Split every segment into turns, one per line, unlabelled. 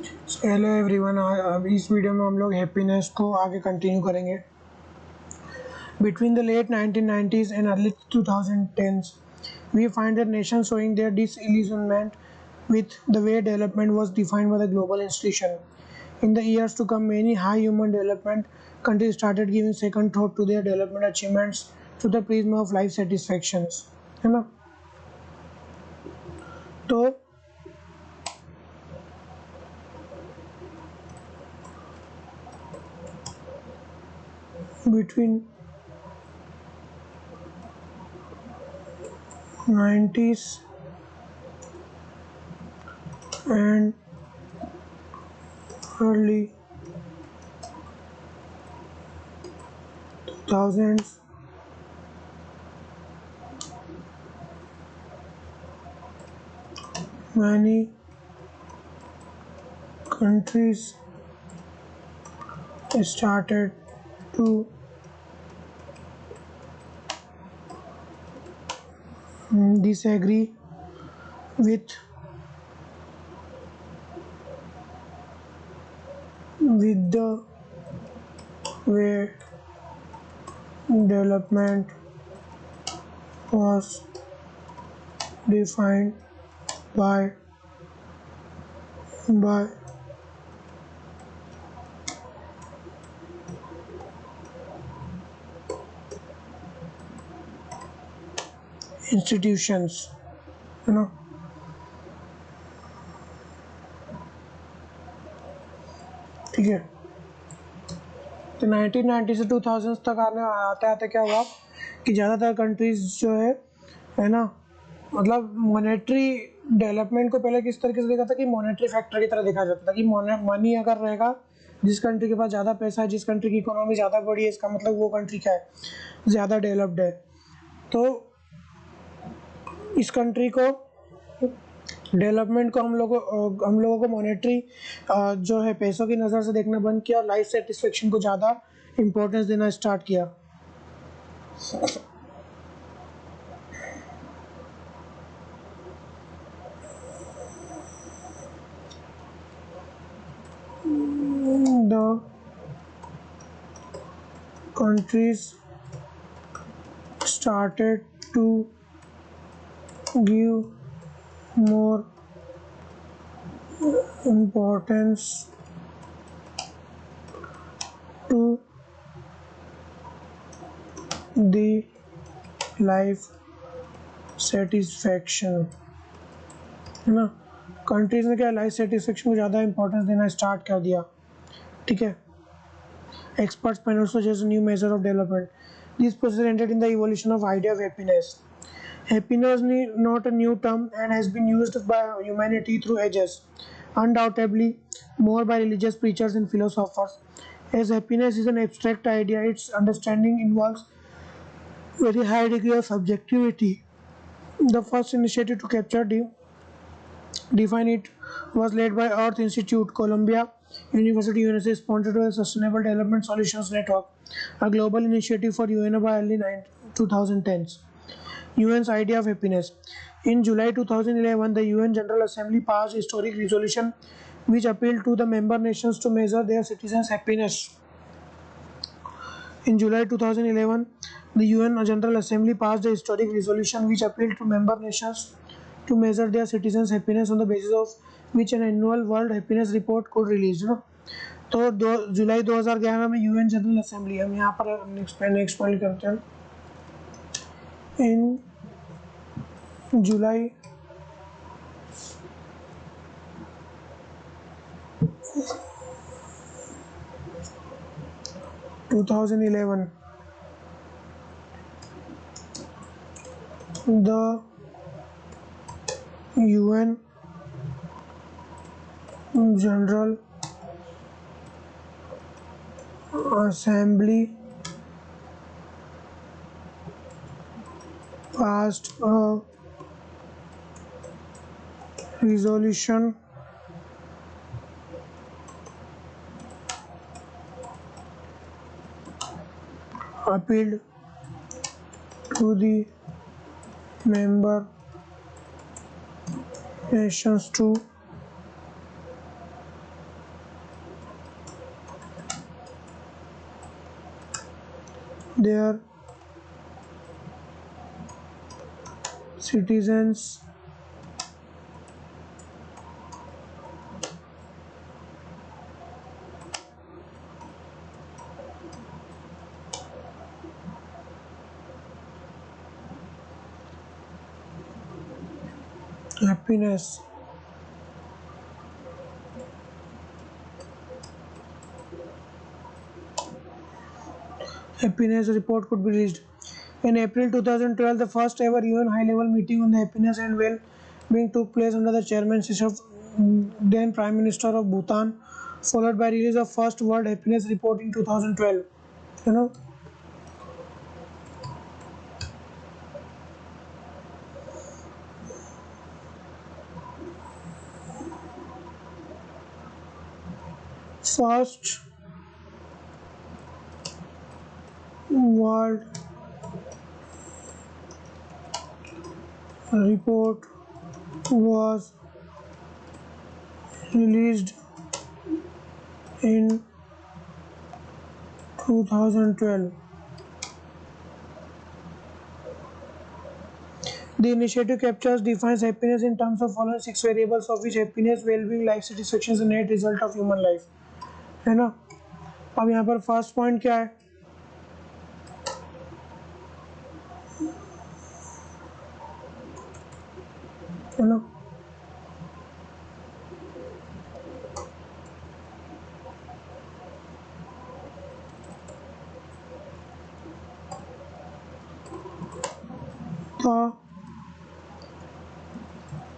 Hello everyone, अब इस video में हम लोग हैप्पीनेस को आगे कंटिन्यू करेंगे। Between the late 1990s and early 2010s, we find that nations showing their disillusionment with the way development was defined by the global institution. In the years to come, many high human development countries started giving second thought to their development achievements through the prism of life satisfactions, है ना। तो between 90s and early 2000s, many countries started to disagree with the way development was defined by institutions, you know। ठीक है, तो 1990 से 2000 तक आते आते क्या हुआ कि ज़्यादातर कंट्रीज जो है ना, मतलब मॉनेटरी डेवलपमेंट को पहले किस तरीके से देखा था कि मॉनेटरी फैक्टर की तरह देखा जाता था कि मनी अगर रहेगा, जिस कंट्री के पास ज़्यादा पैसा है, जिस कंट्री की इकोनॉमी ज़्यादा बड़ी है, इसका मतलब वो कंट्री क्या है, ज़्यादा डेवलप्ड है। तो इस कंट्री को डेवलपमेंट को हम लोगों को मॉनेटरी जो है पैसों की नज़र से देखना बंद किया और लाइफ सेटिस्फेक्शन को ज़्यादा इम्पोर्टेंस देना स्टार्ट किया। The countries started to give more importance to the life satisfaction, है ना। कंट्रीज ने क्या लाइफ सेटिस्फेक्शन को ज़्यादा इंपॉर्टेंस देना स्टार्ट कर दिया। ठीक है, experts panel suggest a new measure of development. This process ended in the evolution of idea of happiness. Happiness is not a new term and has been used by humanity through ages, undoubtedly more by religious preachers and philosophers. As happiness is an abstract idea, its understanding involves very high degree of subjectivity. The first initiative to define it was led by Earth Institute, Columbia University, USA, sponsored by the Sustainable Development Solutions Network, a global initiative for UN by early 2010s. UN's idea of happiness. In July 2011, the UN General Assembly passed a historic resolution which appealed to the member nations to measure their citizens' happiness. In July 2011, the UN General Assembly passed a historic resolution which appealed to member nations to measure their citizens' happiness on the basis of which an annual World Happiness Report could release. तो जुलाई 2011 में UN general assembly, हम यहाँ पर next point करते हैं। इन जुलाई 2011, the UN General Assembly passed a resolution appealed to the member nations to their citizens happiness. Happiness report could be released. In April 2012, the first ever UN high-level meeting on the happiness and well-being took place under the chairmanship of then Prime Minister of Bhutan, followed by release of first World Happiness Report in 2012. You know, first World Report was released in 2012. The initiative captures defines happiness in terms of following 6 variables, of which happiness, well-being, life satisfaction is a net result of human life. है ना? अब यहाँ पर first point क्या है? है ना? The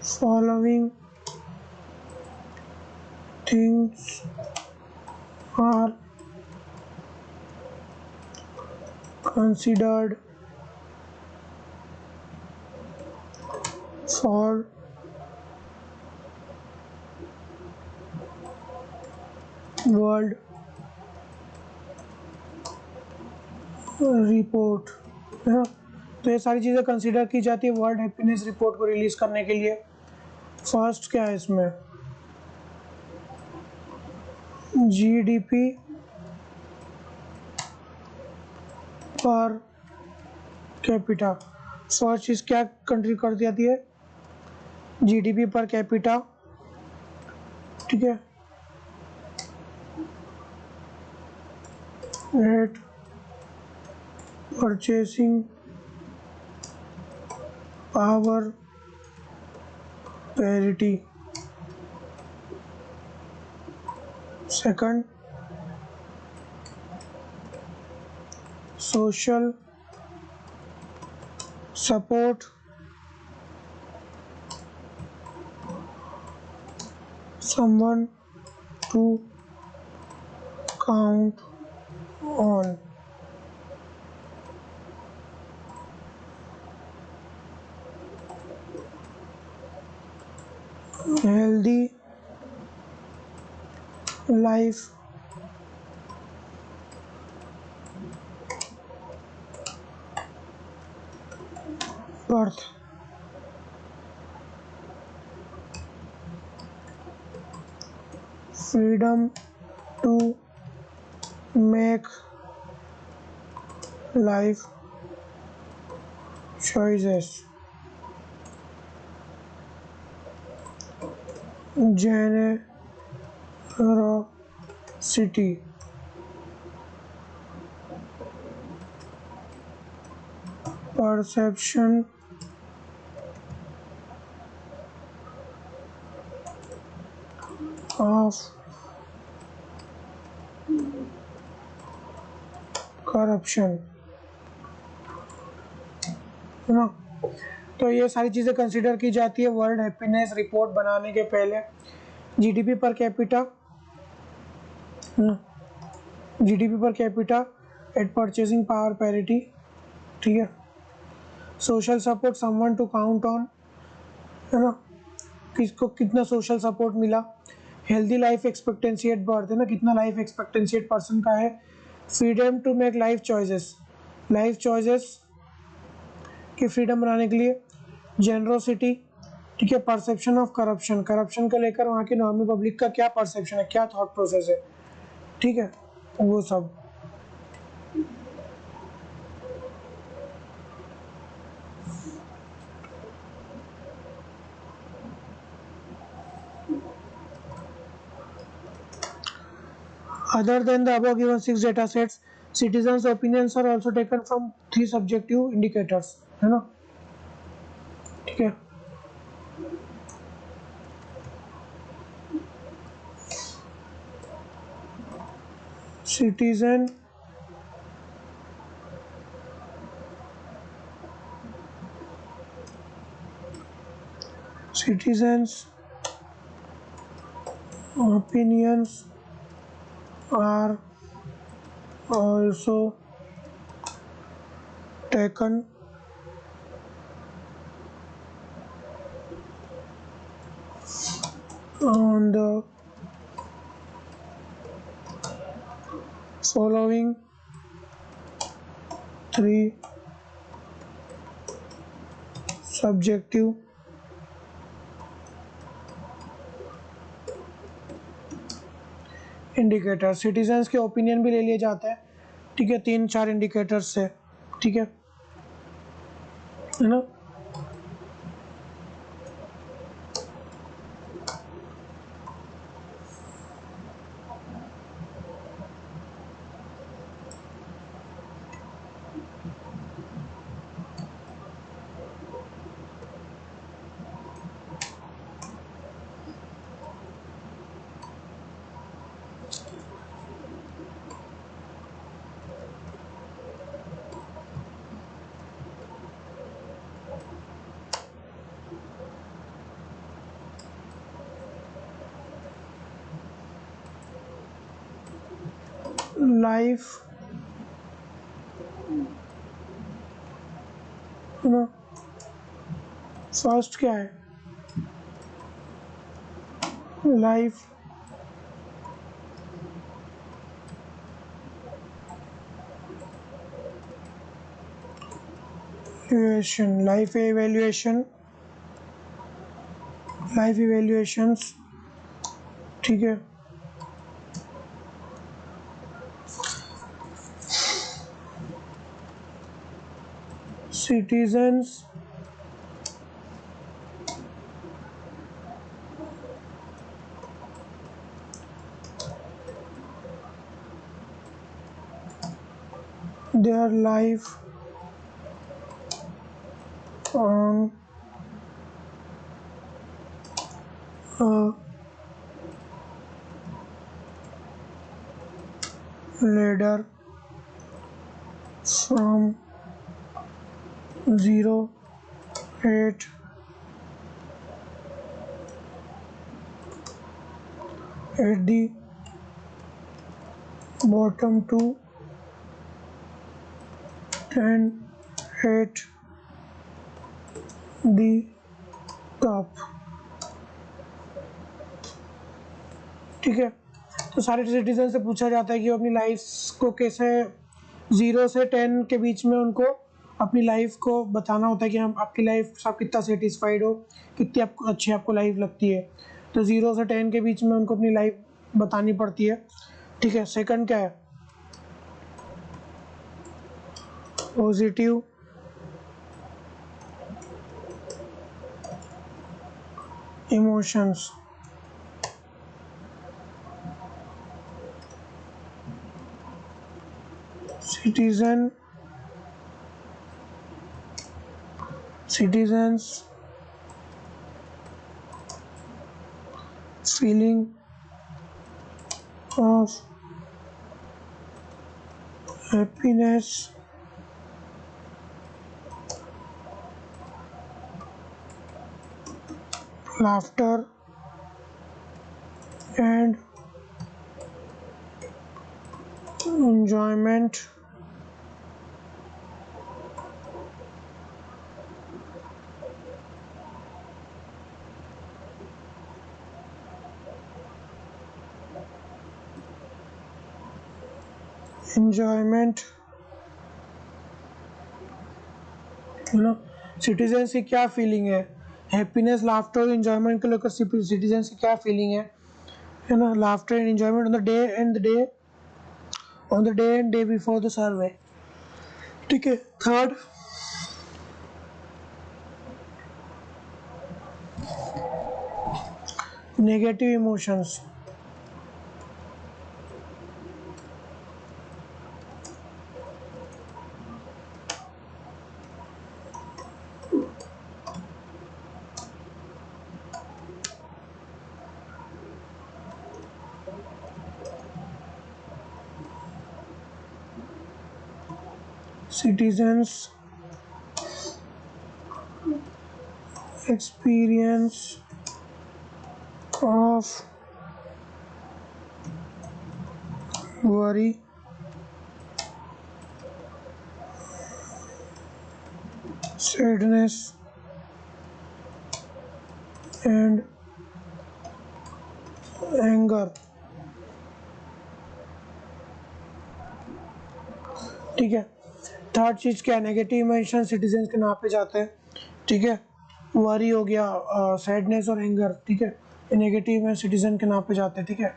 following things are considered for world report, है ना? तो ये सारी चीज़ें कंसीडर की जाती है वर्ल्ड हैप्पीनेस रिपोर्ट को रिलीज करने के लिए. फर्स्ट क्या है इसमें? GDP per capita. फर्स्ट चीज़ क्या कंट्री कर जाती है? GDP per capita. ठीक है. Net purchasing power parity. Second, social support someone to count on. Healthy life birth. Freedom to make life choices. Generosity. Perception of corruption. है ना? तो ये सारी चीज़ें कंसीडर की जाती है वर्ल्ड हैप्पीनेस रिपोर्ट बनाने के पहले. GDP per capita, GDP per capita at purchasing power parity. ठीक है. Social support someone to count on, है ना? किसको कितना सोशल सपोर्ट मिला. Healthy life expectancy at birth, है ना? कितना लाइफ एक्सपेक्टेंसी एट पर्सन का है. Freedom to make life choices, life choices की फ्रीडम बनाने के लिए. जेनरोसिटी. ठीक है. परसेप्शन ऑफ करप्शन, करप्शन को लेकर वहाँ की नॉर्मल पब्लिक का क्या परसेप्शन है, क्या थॉट प्रोसेस है. ठीक है. वो सब. Other than the above given 6 data sets, citizens' opinions are also taken from 3 subjective indicators, है ना, ठीक है। Citizens' opinions are also taken on the following 3 subjective indicator. Citizens के ओपिनियन भी ले लिए जाते हैं, ठीक है, 3-4 इंडिकेटर्स से, ठीक है ना। लाइफ ना, फर्स्ट क्या है, लाइफ evaluation, लाइफ इवेल्युएशंस, ठीक है। Citizens their life on a ladder from 0-8 at the bottom to 10 at the top, ठीक है। तो सारे सिटीजन से पूछा जाता है कि वो अपनी लाइफ को कैसे 0 से 10 के बीच में उनको अपनी लाइफ को बताना होता है कि हम आपकी लाइफ से आप कितना सेटिस्फाइड हो, कितनी आपको अच्छी आपको लाइफ लगती है। तो 0 से 10 के बीच में उनको अपनी लाइफ बतानी पड़ती है, ठीक है। सेकंड क्या है, positive emotions, citizens feeling of happiness, laughter and enjoyment है ना। सिटीजन्स की क्या फीलिंग है, हैप्पीनेस, लाफ्टर और एंजॉयमेंट को लेकर सिटीजन्स की क्या फीलिंग है ना। Laughter and enjoyment on the day and day before the survey, ठीक है। Third, negative emotions, citizens experience of worry, sadness and anger। ठीक है, थर्ड चीज क्या है, नेगेटिव इमोशन सिटीजन्स के नाम पे जाते हैं। ठीक है, वरी हो गया, सैडनेस और एंगर। ठीक है, ये नेगेटिव में सिटीजन के नाम पे जाते हैं। ठीक है,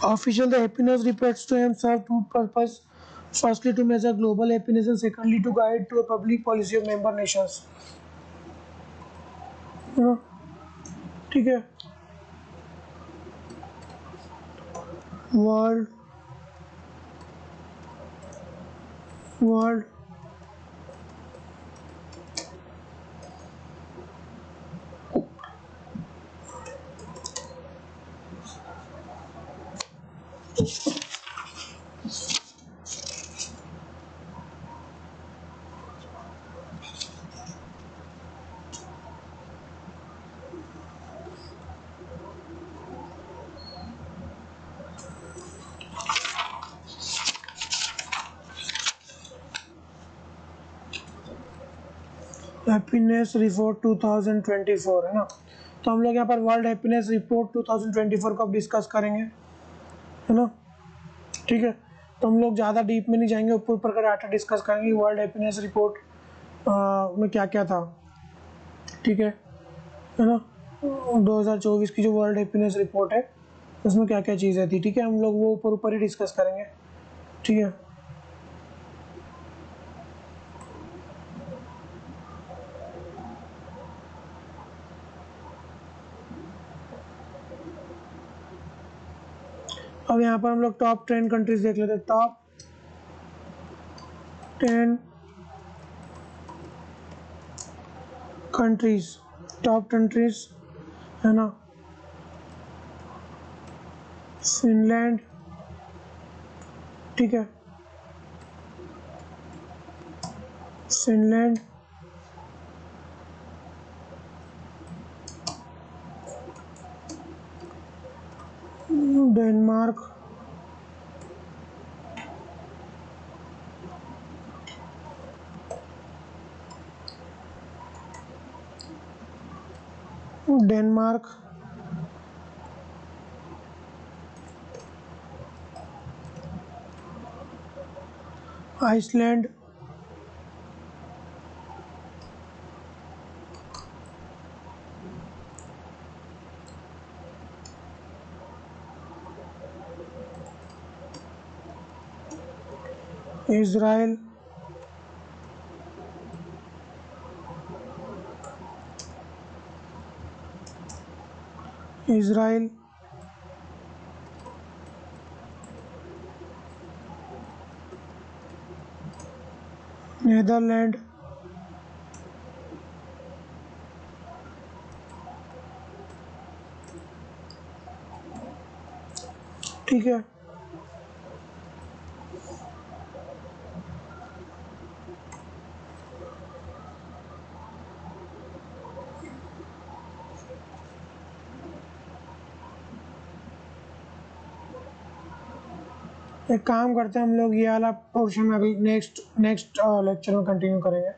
official the happiness reports to him serve two purpose, firstly to measure global happiness and secondly to guide to a public policy of member nations। ठीक है, वर्ल्ड वर्ल्ड हैप्पीनेस रिपोर्ट 2024 है ना। तो हम लोग यहाँ पर वर्ल्ड हैप्पीनेस रिपोर्ट 2024 को अब डिस्कस करेंगे, है ना। ठीक है, तो हम लोग ज़्यादा डीप में नहीं जाएंगे, ऊपर ऊपर का डाटा डिस्कस करेंगे। वर्ल्ड हैप्पीनेस रिपोर्ट में क्या क्या था। ठीक है ना, 2024 की जो वर्ल्ड हैप्पीनेस रिपोर्ट है उसमें क्या क्या चीज़ें थी। ठीक है, हम लोग वो ऊपर ऊपर ही डिस्कस करेंगे। ठीक है, अब यहाँ पर हम लोग टॉप 10 कंट्रीज देख लेते हैं। टॉप 10 कंट्रीज, टॉप कंट्रीज है ना, फिनलैंड। ठीक है, Finland, Denmark, Denmark, Iceland, Israel, Israel, Netherlands, ठीक है, एक काम करते हैं हम लोग ये वाला पोर्शन में अभी नेक्स्ट नेक्स्ट लेक्चर में कंटिन्यू करेंगे।